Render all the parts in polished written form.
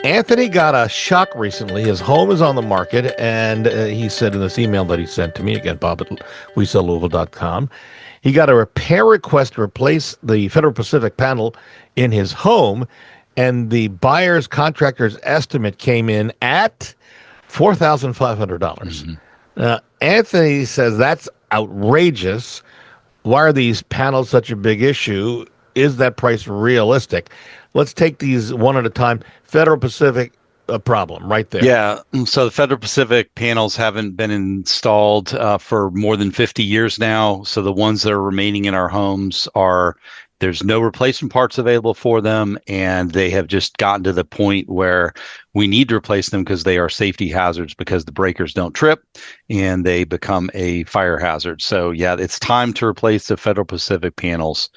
Anthony got a shock recently. His home is on the market, and he said in this email that he sent to me, again, Bob at WeSellLouisville.com, he got a repair request to replace the Federal Pacific panel in his home, and the buyer's contractor's estimate came in at $4,500. Anthony says that's outrageous. Why are these panels such a big issue? Is that price realistic? Let's take these one at a time. Federal Pacific, a problem right there. Yeah. So the Federal Pacific panels haven't been installed for more than 50 years now. So the ones that are remaining in our homes there's no replacement parts available for them. And they have just gotten to the point where we need to replace them because they are safety hazards, because the breakers don't trip and they become a fire hazard. So yeah, it's time to replace the Federal Pacific panels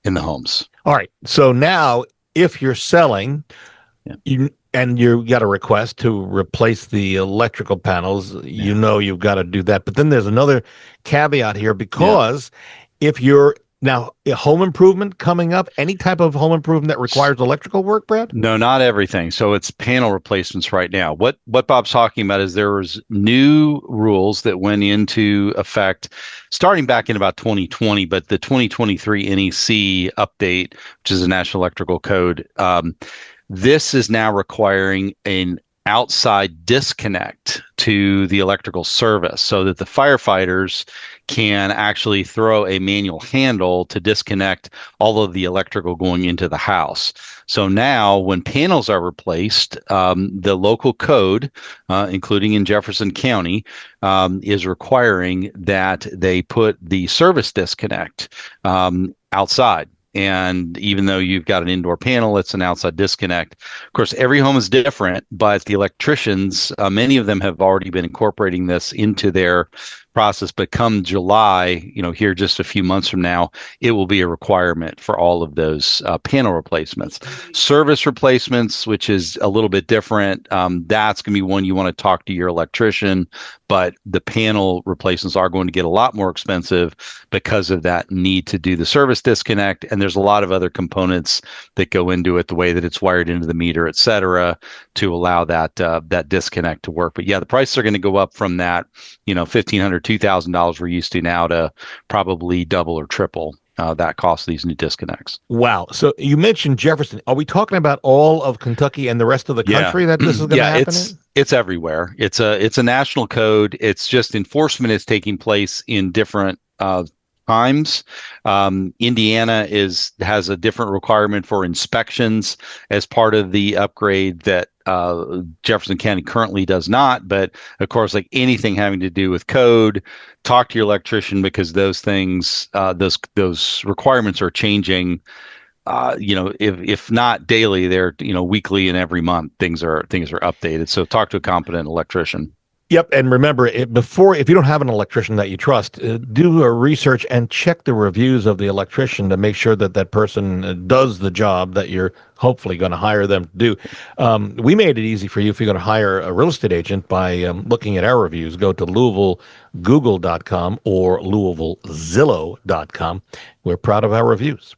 in the homes. All right. So now if you're selling, you got a request to replace the electrical panels, you've got to do that. But then there's another caveat here, because if you're now a home improvement coming up, any type of home improvement that requires electrical work, Brad? No, not everything. So it's panel replacements right now. What Bob's talking about is there was new rules that went into effect starting back in about 2020, but the 2023 NEC update, which is a National Electrical Code, this is now requiring an outside disconnect to the electrical service so that the firefighters can actually throw a manual handle to disconnect all of the electrical going into the house. So now when panels are replaced, the local code, including in Jefferson County, is requiring that they put the service disconnect outside. And even though you've got an indoor panel, it's an outside disconnect. Of course, every home is different, but the electricians, many of them have already been incorporating this into their process. But come July, here just a few months from now, it will be a requirement for all of those panel replacements. Service replacements, which is a little bit different, that's going to be one you want to talk to your electrician. But the panel replacements are going to get a lot more expensive because of that need to do the service disconnect. And there's a lot of other components that go into it, the way that it's wired into the meter, et cetera, to allow that disconnect to work. But yeah, the prices are going to go up from that, $1,500, $2,000 we're used to now to probably double or triple that cost of these new disconnects. Wow. So you mentioned Jefferson. Are we talking about all of Kentucky and the rest of the country that this is going to happen in? It's everywhere. It's a national code. It's just enforcement is taking place in different times. Indiana has a different requirement for inspections as part of the upgrade that Jefferson County currently does not. But of course, like anything having to do with code, talk to your electrician, because those things, those requirements are changing. If not daily, they're weekly, and every month things are updated. So talk to a competent electrician. Yep, and remember, if you don't have an electrician that you trust, do a research and check the reviews of the electrician to make sure that that person does the job that you're hopefully going to hire them to do. We made it easy for you if you're going to hire a real estate agent by looking at our reviews. Go to LouisvilleGoogle.com or LouisvilleZillow.com. We're proud of our reviews.